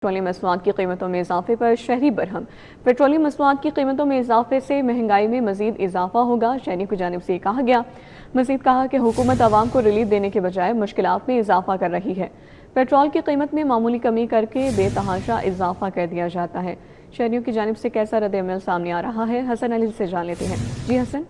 Petroleum मसनूआत की कीमतों में इजाफे पर शहरी बरहम। पेट्रोलियम मसनूआत की कीमतों में इजाफे से महंगाई में मजीद इजाफा होगा, शहरियों की जानिब से कहा गया। मजीद कहा कि हुकूमत आवाम को रिलीफ देने के बजाय मुश्किलात में इजाफा कर रही है। पेट्रोल की कीमत में मामूली कमी करके बेतहाशा इजाफा कर दिया जाता है। शहरियों की जानिब से कैसा रद्द-ए-अमल सामने आ रहा है, हसन अली से जान लेते हैं। जी हसन।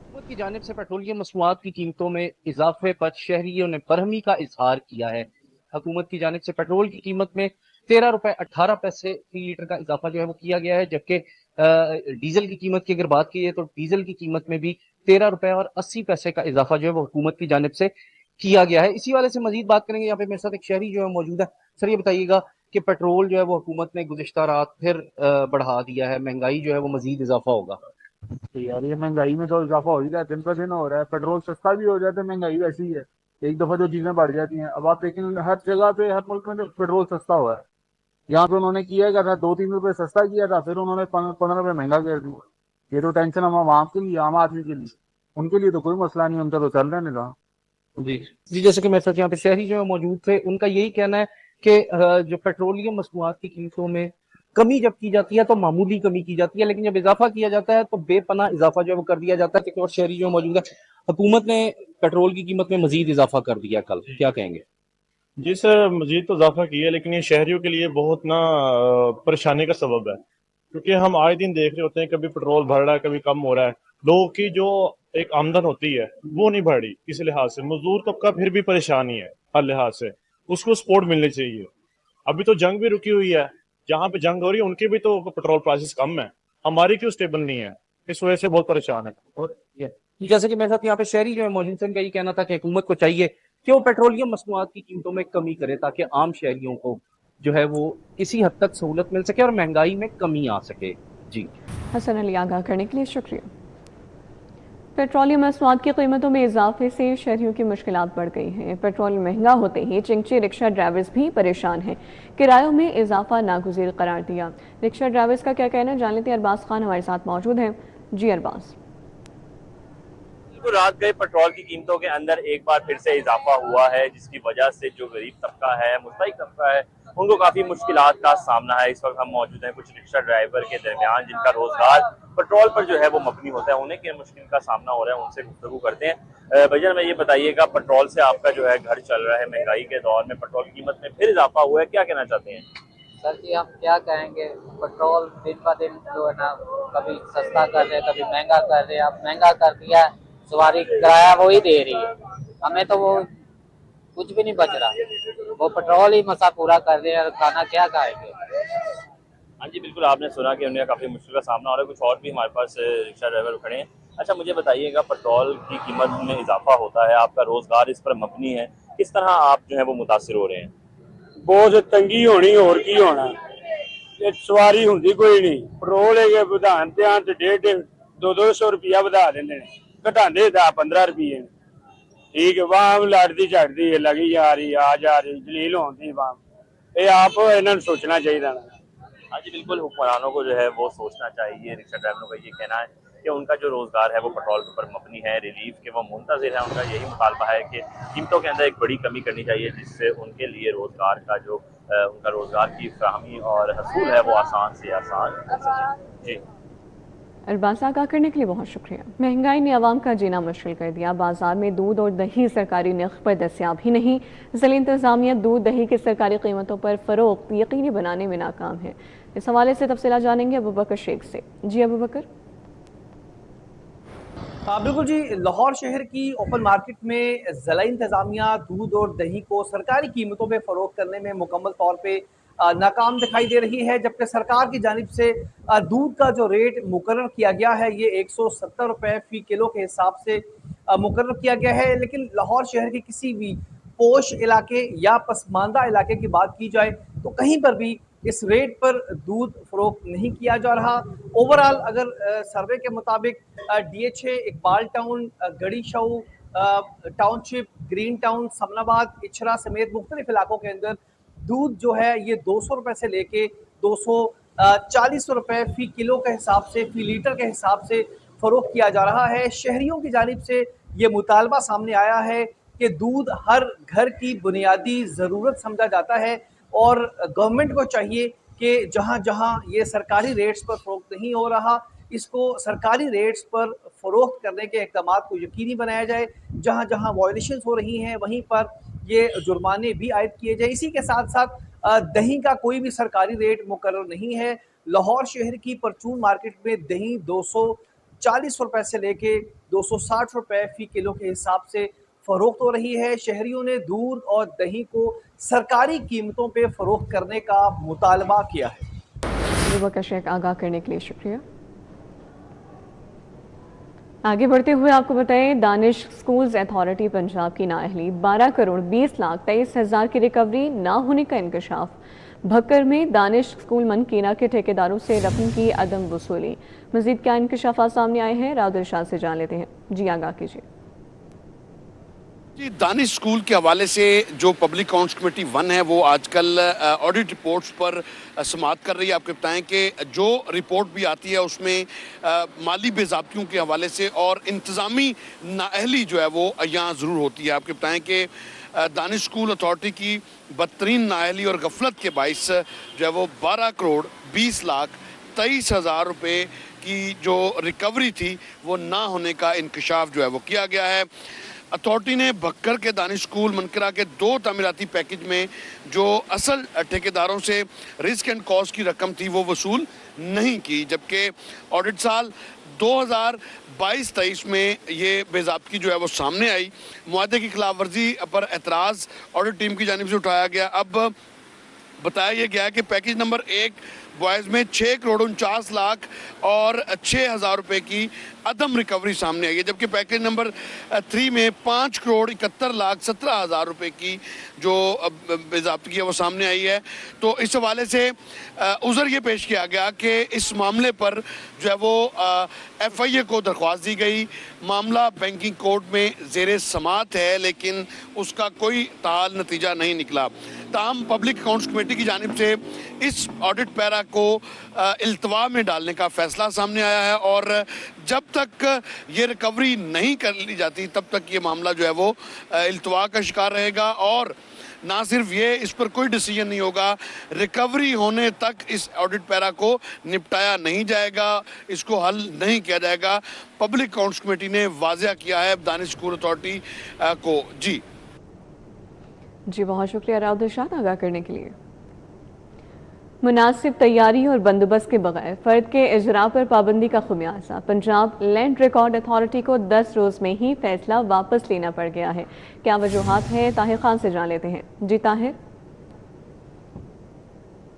हुकूमत की जानिब से पेट्रोलियम मसनूआत की कीमतों में इजाफे पर शहरियों ने बरहमी का इजहार किया है। हुकूमत की जानिब से पेट्रोल की कीमत में 13 रुपए 18 पैसे फी लीटर का इजाफा जो है वो किया गया है, जबकि डीजल की कीमत की अगर बात की जाए तो डीजल की कीमत में भी 13 रुपए और 80 पैसे का इजाफा जो है वो हुकूमत की जानिब से किया गया है। इसी वाले से मजीद बात करेंगे। यहाँ पे मेरे साथ एक शहरी जो है मौजूद है। सर, ये बताइएगा कि पेट्रोल जो है वो हुकूमत ने गुज़िश्ता रात फिर बढ़ा दिया है, महंगाई जो है वो मजीद इजाफा होगा। तो यार ये महंगाई में तो इजाफा हो ही रहा है, दिन पर दिन हो रहा है। पेट्रोल सस्ता भी हो जाता है, महंगाई वैसी ही है। एक दफा जो चीजें बढ़ जाती हैं अब आप लेकिन हर जगह पे हर मुल्क में तो पेट्रोल सस्ता हुआ है। यहाँ पे उन्होंने किया क्या था, 2-3 रुपए सस्ता किया था, फिर उन्होंने 15 रुपए महंगा कर दिया। ये तो टेंशन हम आवाम के लिए, आम आदमी के लिए। उनके लिए तो कोई मसला नहीं, उनका तो चल रहा है निजाम। जी जी, जैसे कि मेरे साथ यहाँ पे शहरी जो है मौजूद थे, उनका यही कहना है कि जो पेट्रोलियम मसनूआत की कीमतों में कमी जब की जाती है तो मामूली कमी की जाती है, लेकिन जब इजाफा किया जाता है तो बेपनाह इजाफा जो है वो कर दिया जाता है। एक और शहरी जो मौजूद है, हुकूमत ने पेट्रोल की कीमत में मजीद इजाफा कर दिया कल, क्या कहेंगे? जी सर, मजीद तो इजाफा किया है, लेकिन ये शहरियों के लिए बहुत ना परेशानी का सबब है। क्योंकि हम आए दिन देख रहे होते हैं, कभी पेट्रोल बढ़ रहा है, कभी कम हो रहा है। लोगों की जो एक आमदन होती है वो नहीं बढ़ रही किसी लिहाज से। मजदूर तबका फिर भी परेशानी है हर लिहाज से, उसको सपोर्ट मिलनी चाहिए। अभी तो जंग भी रुकी हुई है, जहाँ पे जंग हो रही है उनके भी तो पेट्रोल प्राइसेस कम है, हमारी क्यों स्टेबल नहीं है? इस वजह से बहुत परेशान है। और जैसे कि मेरे साथ यहाँ पे शहरी जो है मौजूद थे, उनका ये कहना था कि हुकूमत को चाहिए कि वो पेट्रोलियम मसनूआत की कीमतों में कमी करे ताकि आम शहरियों को जो है वो किसी हद तक सहूलत मिल सके और महंगाई में कमी आ सके। जी। हसन अली आगाह करने के लिए शुक्रिया। पेट्रोलियम मसनूआत की कीमतों में इजाफे से शहरियों की मुश्किलात बढ़ गई हैं। पेट्रोल महंगा होते ही चिंची रिक्शा ड्राइवर्स भी परेशान हैं। किरायों में इजाफा नागुज़ीर करार दिया। रिक्शा ड्राइवर्स का क्या कहना है, जान लेते हैं। अरबाज खान हमारे साथ मौजूद हैं। जी अरबाज। बिल्कुल, रात गए पेट्रोल की कीमतों के अंदर एक बार फिर से इजाफा हुआ है, जिसकी वजह से जो गरीब तबका है, मुस्तहिक तबका है, उनको काफी मुश्किलात का सामना है। इस वक्त हम मौजूद हैं कुछ रिक्शा ड्राइवर के दरमियान जिनका रोजगार पेट्रोल पर जो है वो मबनी होता है, उन्हें क्या मुश्किल का सामना हो रहा है, उनसे गुफ्तगू करते हैं। भैया, मैं ये बताइएगा, पेट्रोल से आपका जो है घर चल रहा है, महंगाई के दौर में पेट्रोल की कीमत में फिर इजाफा हुआ है, क्या कहना चाहते हैं? सर जी, हम क्या कहेंगे। पेट्रोल दिन ब दिन जो है ना, कभी सस्ता कर रहे हैं, कभी महंगा कर रहे हैं। अब महंगा कर दिया है, सवारी किराया वो ही दे रही है, हमें तो वो कुछ भी नहीं बच रहा। वो पेट्रोल ही मसा पूरा कर रहे हैं, खाना क्या खाएंगे। हाँ जी, बिल्कुल, आपने सुना कि उन्हें काफी मुश्किल का सामना हो रहा है। कुछ और भी हमारे पास रिक्शा ड्राइवर खड़े हैं। अच्छा, मुझे बताइएगा, पेट्रोल की कीमत में इजाफा होता है, आपका रोजगार इस पर मबनी है, किस तरह आप जो है वो मुतासिर हो रहे हैं? बहुत तंगी होनी, और की होना। ये सवारी होंगी कोई नहीं, पेट्रोल है ਵਧਾਣ ਤੇ ਆਂ ਤੇ 150-200 रुपया ਵਧਾ ਦਿੰਦੇ ਨੇ, ਘਟਾਉਂਦੇ 10-15 रुपये। ठीक है, वाम लड़ती झड़ती लगी जा रही, आ जा रही, जलील होती वाम। ये आप इन्होंने सोचना चाहिए ना। हाँ जी, बिल्कुल, हुक्मरानों को जो है वो सोचना चाहिए। रिक्शा ड्राइवरों का ये कहना है कि उनका जो रोजगार है वो पेट्रोल के ऊपर मबनी है, रिलीफ के वो मुंतजिर है। उनका यही मुतालबा है कि कीमतों के अंदर एक बड़ी कमी करनी चाहिए, जिससे उनके लिए रोजगार का जो उनका रोजगार की फ्राहमी और हसूल है वो आसान से आसान हो सके। जी। अरबाज आगाह करने के लिए बहुत शुक्रिया। महंगाई ने आवाम का जीना मुश्किल कर दिया। बाजार में दूध और दही सरकारी नर्ख पर दस्याब ही नहीं। ज़िला इंतजामिया दूध दही की सरकारी कीमतों पर फरोख्त यकीनी बनाने में नाकाम है। इस हवाले से तफसीला जानेंगे अबू बकर शेख से। जी अबू बकर। हाँ बिल्कुल जी, लाहौर शहर की ओपन मार्केट में ज़िला इंतजामिया दूध और दही को सरकारी कीमतों में फ़रोख्त करने में मुकम्मल तौर पे नाकाम दिखाई दे रही है। जबकि सरकार की जानिब से दूध का जो रेट मुकर्रर किया गया है ये 170 रुपये फ़ी किलो के हिसाब से मुकर्रर किया गया है। लेकिन लाहौर शहर के किसी भी पोश इलाके या पसमानदा इलाके की बात की जाए तो कहीं पर भी इस रेट पर दूध फरोख्त नहीं किया जा रहा। ओवरऑल अगर सर्वे के मुताबिक DHA, Iqbal town, Garhi Shahu township, green town, Samanabad, Ichhra समेत मुख्तलिफ इलाकों के अंदर दूध जो है ये 200 रुपये से लेके 240 रुपये फ़ी किलो के हिसाब से, फ़ी लीटर के हिसाब से फ़रोख्त किया जा रहा है। शहरियों की जानिब से ये मुतालबा सामने आया है कि दूध हर घर की बुनियादी ज़रूरत समझा जाता है, और गवर्नमेंट को चाहिए कि जहां जहां ये सरकारी रेट्स पर फरोख्त नहीं हो रहा, इसको सरकारी रेट्स पर फरोख्त करने के इक़दामात को यकीनी बनाया जाए। जहां जहां वायलेशंस हो रही हैं वहीं पर ये जुर्माने भी आयद किए जाए। इसी के साथ साथ दही का कोई भी सरकारी रेट मुकर्रर नहीं है। लाहौर शहर की परचून मार्केट में दही 240 रुपए से लेके 260 रुपए फी किलो के हिसाब से फरोख्त हो रही है। शहरियों ने दूध और दही को सरकारी कीमतों पे फरोख्त करने का मुतालबा किया है। युवा शेख आगाह करने के लिए शुक्रिया। आगे बढ़ते हुए आपको बताएं, दानिश स्कूल्स अथॉरिटी पंजाब की नाअहली 12 करोड़ 20 लाख 23 हज़ार की रिकवरी ना होने का इंकशाफ। भक्कर में दानिश स्कूल मनकीना के ठेकेदारों से रकम की अदम वसूली। मजीद क्या इंकशाफात सामने आए हैं, राउदर शाह से जान लेते हैं। जी आगाह कीजिए। जी, दानिश स्कूल के हवाले से जो पब्लिक अकाउंट्स कमेटी 1 है वो आजकल ऑडिट रिपोर्ट्स पर समाअत कर रही है। आपको बताएं कि जो रिपोर्ट भी आती है उसमें माली बेज़ाब्तियों के हवाले से और इंतज़ामी नाअहली जो है वो यहाँ ज़रूर होती है। आपको बताएं कि दानिश स्कूल अथॉरिटी की बदतरीन नाअहली और गफलत के बाइस जो है वो 12 करोड़ 20 लाख 23 हज़ार रुपये की जो रिकवरी थी वो ना होने का इंकशाफ जो है वो किया गया है। अथॉरिटी ने भक्कर के दानिश स्कूल मनकरा के 2 तामीराती पैकेज में जो असल ठेकेदारों से रिस्क एंड कॉस्ट की रकम थी वो वसूल नहीं की, जबकि ऑडिट साल 2022-23 में ये बेज़ाब्तगी जो है वो सामने आई। मुआहदे की खिलाफ वर्जी पर एतराज़ ऑडिट टीम की जानिब से उठाया गया। अब बताया यह गया कि पैकेज नंबर 1 बॉयज़ में 6 करोड़ 49 लाख और 6 हज़ार रुपये की अदम रिकवरी सामने आई है, जबकि पैकेज नंबर 3 में 5 करोड़ 71 लाख 17 हज़ार रुपये की जो बेज़ाब्तगी है वो सामने आई है। तो इस हवाले से उज़र ये पेश किया गया कि इस मामले पर जो है वो FIA को दरख्वास्त दी गई। मामला बैंकिंग कोर्ट में ज़ेरे समाअत है, लेकिन उसका कोई ताल नतीजा नहीं निकला। ताहम पब्लिक अकाउंट्स कमेटी की जानिब से इस ऑडिट पैरा को इल्तवा में डालने का फैसला सामने आया है और जब तक ये रिकवरी नहीं कर ली जाती तब तक ये मामला जो है वो इल्तवा का शिकार रहेगा और ना सिर्फ ये, इस पर कोई डिसीजन नहीं होगा, रिकवरी होने तक इस ऑडिट पैरा को निपटाया नहीं जाएगा, इसको हल नहीं किया जाएगा। पब्लिक अकाउंट्स कमेटी ने वाज़ेह किया है दानिश स्कूल अथॉरिटी को। जी बहुत शुक्रिया राउदर शाह आगाह करने के लिए। मुनासिब तैयारी और बंदोबस्त के बगैर फ़र्द के इजरा पर पाबंदी का खुमियाजा। पंजाब लैंड रिकॉर्ड अथॉरिटी को 10 रोज़ में ही फैसला वापस लेना पड़ गया है। क्या वजूहात है, ताहिर खान से जान लेते हैं। जी ताहिर।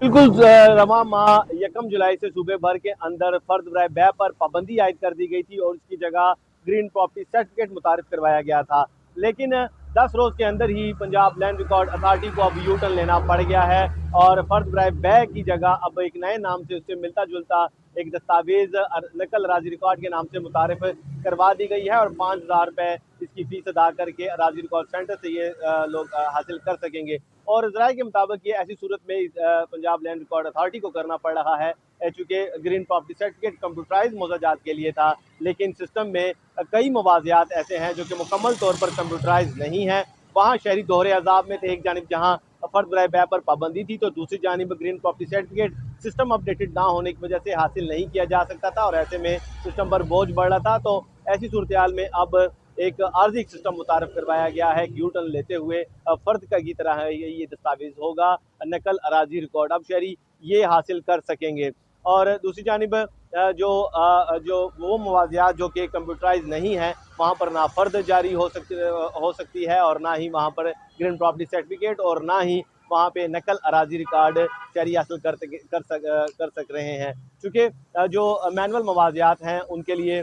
बिल्कुल रमा माह 1 जुलाई से सूबे भर के अंदर फर्द बराए बै पर पाबंदी आयद कर दी गई थी और उसकी जगह ग्रीन प्रॉपर्टी सर्टिफिकेट मुतारिफ करवाया गया था, लेकिन 10 रोज के अंदर ही पंजाब लैंड रिकॉर्ड अथॉरिटी को अब यू टर्न लेना पड़ गया है और फर्द बराए बै की जगह अब एक नए नाम से उससे मिलता जुलता एक दस्तावेज नकल अराजी रिकॉर्ड के नाम से मुतारिफ करवा दी गई है और 5,000 रुपये इसकी फीस अदा करके अराजी रिकॉर्ड सेंटर से ये लोग हासिल कर सकेंगे। और ज़राए के मुताबिक ये ऐसी सूरत में पंजाब लैंड रिकॉर्ड अथॉरिटी को करना पड़ रहा है, चूँकि ग्रीन प्रॉपर्टी सर्टिफिकेट कंप्यूटराइज मोजाजात के लिए था, लेकिन सिस्टम में कई मवाज़ियात ऐसे हैं जो कि मुकम्मल तौर पर कंप्यूटराइज नहीं है। वहाँ शहरी दोहरे अजाब में थे, एक जानिब जहाँ फर्द बराए बै पर पाबंदी थी तो दूसरी जानिब green property certificate system updated ना होने की वजह से हासिल नहीं किया जा सकता था और ऐसे में सिस्टम पर बोझ बढ़ रहा था। तो ऐसी सूरत हाल में अब एक आर्जी सिस्टम मुतारफ करवाया गया है, यू टर्न लेते हुए फर्द का की तरह ये दस्तावेज होगा, नकल अराजी रिकॉर्ड अब शहरी ये हासिल कर सकेंगे। और दूसरी जानिब जो वो मवाजियात जो कि कंप्यूटराइज नहीं है वहाँ पर ना फर्द जारी हो सकती है और ना ही वहाँ पर ग्रीन प्रॉपर्टी सर्टिफिकेट और ना ही वहाँ पे नकल अराजी रिकॉर्ड शहरी हासिल कर सक रहे हैं। चूँकि जो मैनुअल मवाजियात हैं उनके लिए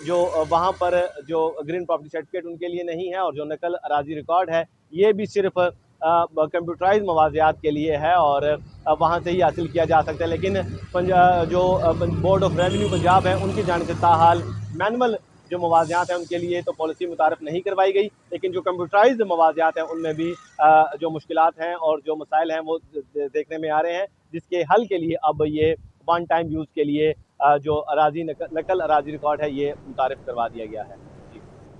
जो वहाँ पर जो ग्रीन प्रॉपर्टी सर्टिफिकेट उनके लिए नहीं है और जो नकल अराजी रिकॉर्ड है ये भी सिर्फ कंप्यूटराइज मवाजियात के लिए है और वहाँ से ही हासिल किया जा सकता है। लेकिन जो बोर्ड ऑफ रेवेन्यू पंजाब है उनकी जानिब से ताहाल मैनुअल जो मवाजियात हैं उनके लिए तो पॉलिसी मुतारफ नहीं करवाई गई, लेकिन जो कंप्यूटराइज मवाजियात हैं उनमें भी जो मुश्किलात हैं और जो मसाइल हैं वो देखने में आ रहे हैं, जिसके हल के लिए अब ये वन टाइम यूज़ के लिए जो नकल अराजी रिकॉर्ड है ये मुतारफ करवा दिया गया है।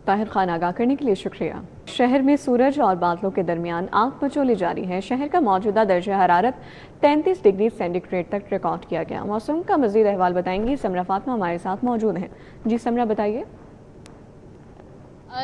ताहिर खान आगाह करने के लिए शुक्रिया। शहर में सूरज और बादलों के दरमियान आग मचोली जारी है। शहर का मौजूदा दर्जा हरारत 33 डिग्री सेंटीग्रेड तक रिकॉर्ड किया गया। मौसम का मजीद अहवाल बताएंगी समरा फातिमा हमारे साथ मौजूद हैं। जी समरा, बताइए।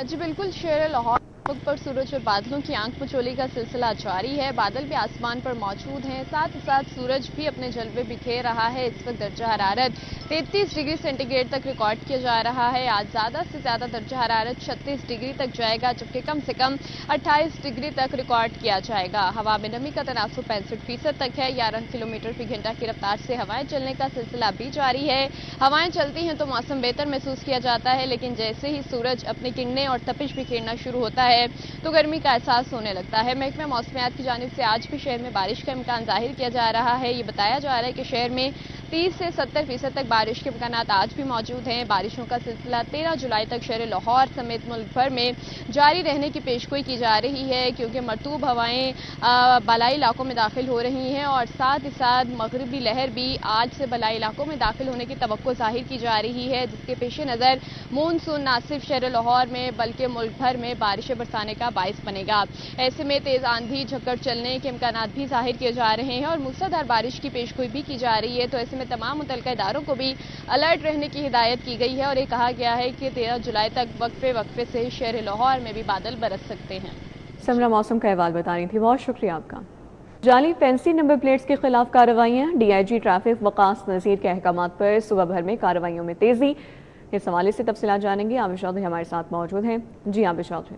जी बिल्कुल, शहर लाहौर पर सूरज और बादलों की आंख मचोली का सिलसिला जारी है। बादल भी आसमान पर मौजूद हैं, साथ ही साथ सूरज भी अपने जलवे बिखेर रहा है। इस वक्त दर्जा हरारत 33 डिग्री सेंटीग्रेड तक रिकॉर्ड किया जा रहा है। आज ज़्यादा से ज़्यादा दर्जा हरारत 36 डिग्री तक जाएगा, जबकि कम से कम 28 डिग्री तक रिकॉर्ड किया जाएगा। हवा में नमी का तनासुब 65% तक है। 11 किलोमीटर फी घंटा की रफ्तार से हवाएं चलने का सिलसिला भी जारी है। हवाएं चलती हैं तो मौसम बेहतर महसूस किया जाता है, लेकिन जैसे ही सूरज अपनी किरणें और तपिश बिखेरना शुरू होता है तो गर्मी का एहसास होने लगता है। महकमा मौसमियात की जानिब से आज भी शहर में बारिश का इम्कान जाहिर किया जा रहा है। ये बताया जा रहा है कि शहर में 30 से 70% तक बारिश के इम्कान आज भी मौजूद हैं। बारिशों का सिलसिला 13 जुलाई तक शहर लाहौर समेत मुल्क भर में जारी रहने की पेशगोई की जा रही है, क्योंकि मरतूब हवाएं बलाई इलाकों में दाखिल हो रही हैं और साथ ही साथ मगरबी लहर भी आज से बलाई इलाकों में दाखिल होने की तवक्को जाहिर की जा रही है, जिसके पेश नज़र मानसून न सिर्फ शहर लाहौर में बल्कि मुल्क भर में बारिशें बरसाने का बाइस बनेगा। ऐसे में तेज आंधी झक्कड़ चलने के इम्कान भी जाहिर किए जा रहे हैं और मूसलाधार बारिश की पेशगोई भी की जा रही है। तो ऐसे में तमाम मुतल्लिका इदारों को भी अलर्ट रहने की हिदायत की गई है और ये कहा गया है कि 13 जुलाई तक वक्फे से शहर लाहौर में भी बादल बरस सकते हैं। समरा मौसम का अहवाल बता रही थी, बहुत शुक्रिया आपका। जाली फैंसी नंबर प्लेट्स के खिलाफ कार्रवाइयाँ। डीआईजी ट्रैफिक वकास नज़ीर के अहकामात पर सुबह भर में कार्रवाइयों में तेजी। इस हवाले से तफसीलात जानेंगे। आबिद चौधरी हमारे साथ मौजूद हैं। जी आबिद चौधरी।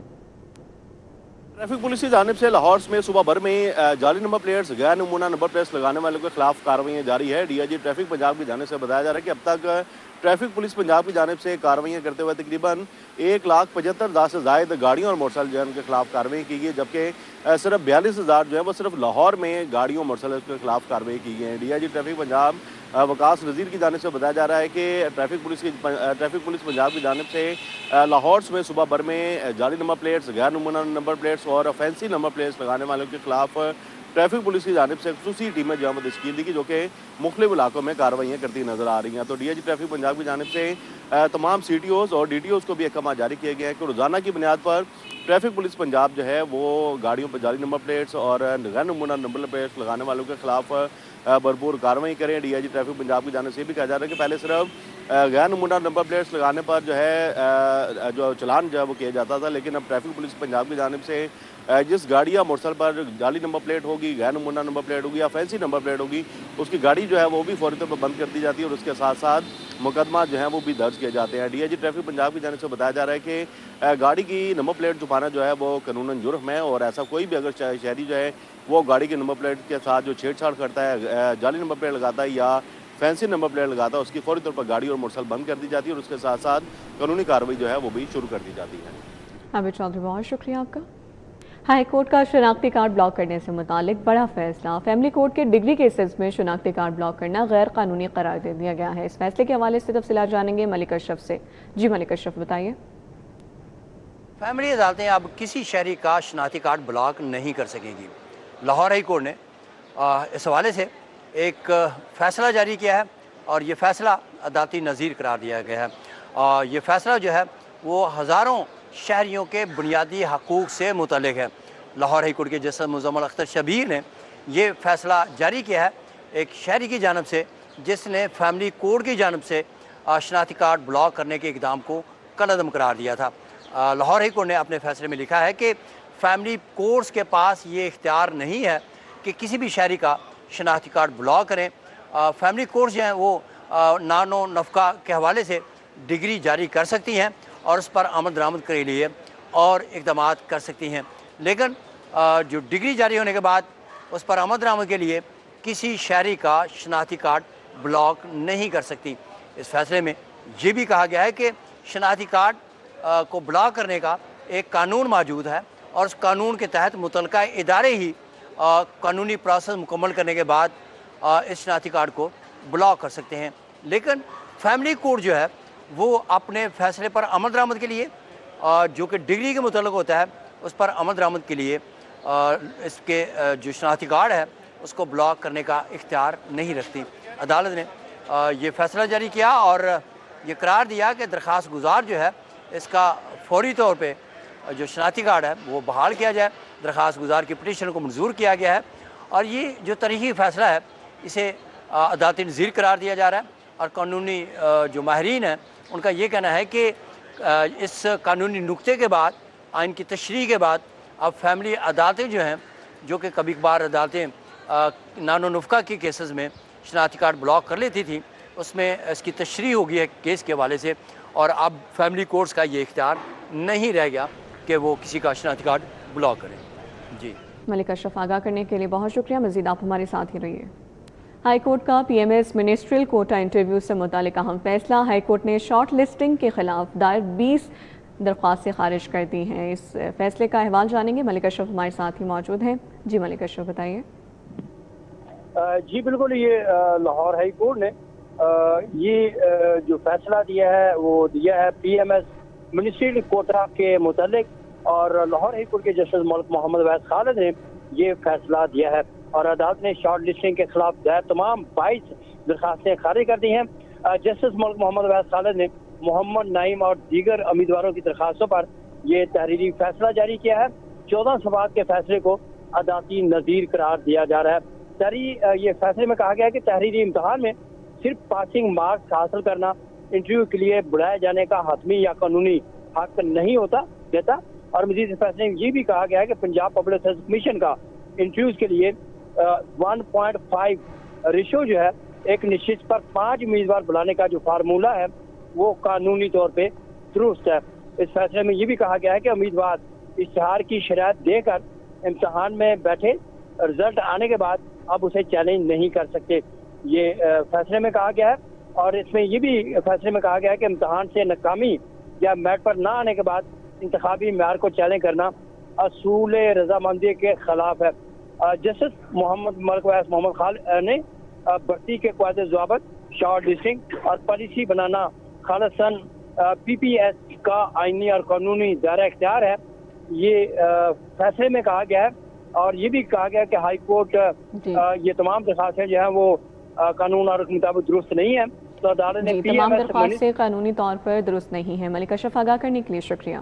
ट्रैफिक पुलिस की जानिब से लाहौर में सुबह भर में जाली नंबर प्लेट्स, गैर नमूना नंबर प्लेट्स लगाने वालों के खिलाफ कार्रवाइयाँ जारी है। डीआईजी ट्रैफिक पंजाब की जानिब से बताया जा रहा है कि अब तक ट्रैफिक पुलिस पंजाब की जानिब से कार्रवाइयाँ करते हुए तकरीबन 1,75,000 से ज़ायद गाड़ियों और मोटरसाइकिल जो है उनके खिलाफ कार्रवाई की गई है, जबकि सिर्फ 42,000 जो है वो सिर्फ लाहौर में गाड़ियों और मोटरसाइकिल के खिलाफ कार्रवाई की गई है। डीआईजी ट्रैफिक पंजाब वकास नज़ीर की जानिब से बताया जा रहा है कि ट्रैफिक पुलिस पंजाब की जानिब से लाहौर में सुबह भर में जाली नंबर प्लेट्स, गैर नमूना नंबर प्लेट्स और फैंसी नंबर प्लेट्स लगाने वालों के खिलाफ ट्रैफिक पुलिस की जानिब से खुसूसी टीमें जो है तश्कील दी गई, जो कि मुख्तलिफ इलाकों में कार्रवाइयाँ करती नजर आ रही हैं। तो डीआईजी ट्रैफिक पंजाब की जानिब से तमाम सीटीओज़ और डीटीओज़ को भी अहकाम जारी किए गए हैं कि रोज़ाना की बुनियाद पर ट्रैफिक पुलिस पंजाब जो है वो गाड़ियों पर जाली नंबर प्लेट्स और गैर नमूना नंबर प्लेट्स लगाने वालों के खिलाफ भरपूर कार्रवाई करें। डीआईजी ट्रैफिक पंजाब की जानिब से भी कहा जा रहा है कि पहले सिर्फ गैर नमूना नंबर प्लेट्स लगाने पर जो है जो चलान जो है वो किया जाता था, लेकिन अब ट्रैफिक पुलिस पंजाब की जानिब से जिस गाड़ी या मोटरसाइकिल पर जाली नंबर प्लेट होगी, गैर नमूना नंबर प्लेट होगी या फैंसी नंबर प्लेट होगी, उसकी गाड़ी जो है वो भी फौरी तौर पर बंद कर दी जाती है और उसके साथ साथ मुकदमा जो है वो भी दर्ज किए जाते हैं। डीआईजी ट्रैफिक पंजाब की जानिब से बताया जा रहा है कि गाड़ी की नंबर प्लेट छुपाना जो है वो कानूनन जुर्म है और ऐसा कोई भी अगर शहरी जो है वो गाड़ी की नंबर प्लेट के साथ जो छेड़छाड़ करता है, जाली नंबर प्लेट लगाता है या फैंसी नंबर प्लेट लगाता है, उसकी फौरी तौर पर गाड़ी और मोटरसाइकिल बंद कर दी जाती है और उसके साथ साथ कानूनी कार्रवाई जो है वो भी शुरू कर दी जाती है। आबिद चौधरी, बहुत शुक्रिया आपका। हाई कोर्ट का शनाख्ती कार्ड ब्लॉक करने से मुतालिक बड़ा फैसला। फैमिली कोर्ट के डिग्री केसेस में शनाख्ती कार्ड ब्लॉक करना गैर कानूनी करार दे दिया गया है। इस फैसले के हवाले से तफसीलात जानेंगे मलिक अशरफ से। जी मलिक अशरफ, बताइए। फैमिली अदालतें अब किसी शहरी का शनाख्ती कार्ड ब्लॉक नहीं कर सकेंगी। लाहौर हाई कोर्ट ने इस हवाले से एक फ़ैसला जारी किया है और ये फ़ैसला अदालती नज़ीर करार दिया गया है। और ये फ़ैसला जो है वो हज़ारों शहरियों के बुनियादी हकूक़ से मुतल्लिक़ है। लाहौर हाई कोर्ट के जज मुज़म्मिल अख्तर शबीर ने ये फ़ैसला जारी किया है एक शहरी की जानब से, जिसने फैमिली कोर्ट की जानब से शनाख्ती कार्ड ब्लॉक करने के इक़दाम को कलअदम करार दिया था। लाहौर हाई कोर्ट ने अपने फ़ैसले में लिखा है कि फैमिली कोर्ट्स के पास ये इख्तियार नहीं है कि किसी भी शहरी का शनाख्ती कार्ड ब्लॉक करें। फैमिली कोर्ट्स जो हैं वो नानो नफ़का के हवाले से डिग्री जारी कर सकती हैं और उस पर आमद दरामद के लिए और इक़दाम कर सकती हैं, लेकिन जो डिग्री जारी होने के बाद उस पर आमद दरामद के लिए किसी शहरी का शनाख्ती कार्ड ब्लॉक नहीं कर सकती। इस फैसले में ये भी कहा गया है कि शनाख्ती कार्ड को ब्लॉक करने का एक कानून मौजूद है और उस कानून के तहत मुतल्लिका इदारे ही कानूनी प्रोसेस मुकम्मल करने के बाद इस शनाख्ती कार्ड को ब्लॉक कर सकते हैं। लेकिन फैमिली कोर्ट जो है वो अपने फ़ैसले पर अमल दरामद के लिए जो कि डिग्री के मुतल्लिक़ होता है उस पर अमल दरामद के लिए इसके जो शनाख्ती कार्ड है उसको ब्लॉक करने का इख्तियार नहीं रखती। अदालत ने ये फ़ैसला जारी किया और ये करार दिया कि दरख्वास्त गुजार जो है इसका फौरी तौर पे जो शनाख्ती कार्ड है वो बहाल किया जाए। दरख्वास्त गुजार की पटिशन को मंजूर किया गया है और ये जो तारीखी फ़ैसला है इसे अदालती नज़ीर करार दिया जा रहा है। और कानूनी जो माहिरीन हैं उनका ये कहना है कि इस कानूनी नुक्ते के बाद, आइन की तशरीह के बाद, अब फैमिली अदालतें जो हैं, जो कि कभी कभार अदालतें नानो नुफ़्का के केसेस में शनाख्ती कार्ड ब्लॉक कर लेती थी, उसमें इसकी तशरीह हो गई है केस के हवाले से। और अब फैमिली कोर्ट्स का ये इख्तियार नहीं रह गया कि वो किसी का शनाख्ती कार्ड ब्लॉक करें। जी मलिक अशरफ, आगाह करने के लिए बहुत शुक्रिया। मज़ीद आप हमारे साथ ही रहिए। हाई कोर्ट का PMS मिनिस्ट्रियल कोटा इंटरव्यू से मुतालिक अहम फैसला। हाई कोर्ट ने शॉर्ट लिस्टिंग के खिलाफ दायर 20 दरख्वास्तें खारिज कर दी हैं। इस फैसले का अहवाल जानेंगे, मलिक अशरफ हमारे साथ ही मौजूद हैं। जी मलिक अशरफ, बताइए। जी बिल्कुल, ये लाहौर हाई कोर्ट ने ये जो फैसला दिया है वो दिया है PMS मिनिस्ट्रियल कोटा के मुतालिक, और लाहौर हाई कोर्ट के जस्टिस मलिक मोहम्मद वैस खालिद ने ये फैसला दिया है और अदालत ने शॉर्ट लिस्टिंग के खिलाफ दायर तमाम 22 दरखास्तें खारिज कर दी हैं। जस्टिस मलिक मोहम्मद वैस खालिद ने मोहम्मद नाइम और दीगर उम्मीदवारों की दरखास्तों पर यह तहरीरी फैसला जारी किया है। 14 सवाल के फैसले को अदालती नज़ीर करार दिया जा रहा है। ये फैसले में कहा गया है कि तहरीरी इम्तहान में सिर्फ पासिंग मार्क्स हासिल करना इंटरव्यू के लिए बुलाए जाने का हतमी या कानूनी हक नहीं देता। और मजीद इस फैसले में ये भी कहा गया है कि पंजाब पब्लिक सर्विस कमीशन का इंटरव्यूज के लिए 1.5 रेशो जो है, एक निश्चित पर 5 उम्मीदवार बुलाने का जो फार्मूला है वो कानूनी तौर पे दुरुस्त है। इस फैसले में ये भी कहा गया है कि उम्मीदवार इश्तिहार की शराइत देकर इम्तहान में बैठे, रिजल्ट आने के बाद अब उसे चैलेंज नहीं कर सकते, ये फैसले में कहा गया है। और इसमें ये भी फैसले में कहा गया है कि इम्तहान से नाकामी या मेरिट पर ना आने के बाद इंतखाबी म्यार को चैलेंज करना असूल रजामंदी के खिलाफ है। जस्टिस मोहम्मद मलिक वैस मोहम्मद खालिद ने भर्ती के क़वायदे ज़वाबित, शॉर्ट लिस्टिंग और पॉलिसी बनाना खालिसन PPS का आईनी और कानूनी दायरा इख्तियार है, ये फैसले में कहा गया है। और ये भी कहा गया कि हाई कोर्ट ये तमाम दरखास्तें जो हैं वो कानून और उसके मुताबिक दुरुस्त नहीं है, तो अदालत ने तमाम दरख्वास्तें कानूनी तौर पर दुरुस्त नहीं है। मलिक अशरफ, आगाह करने के लिए शुक्रिया।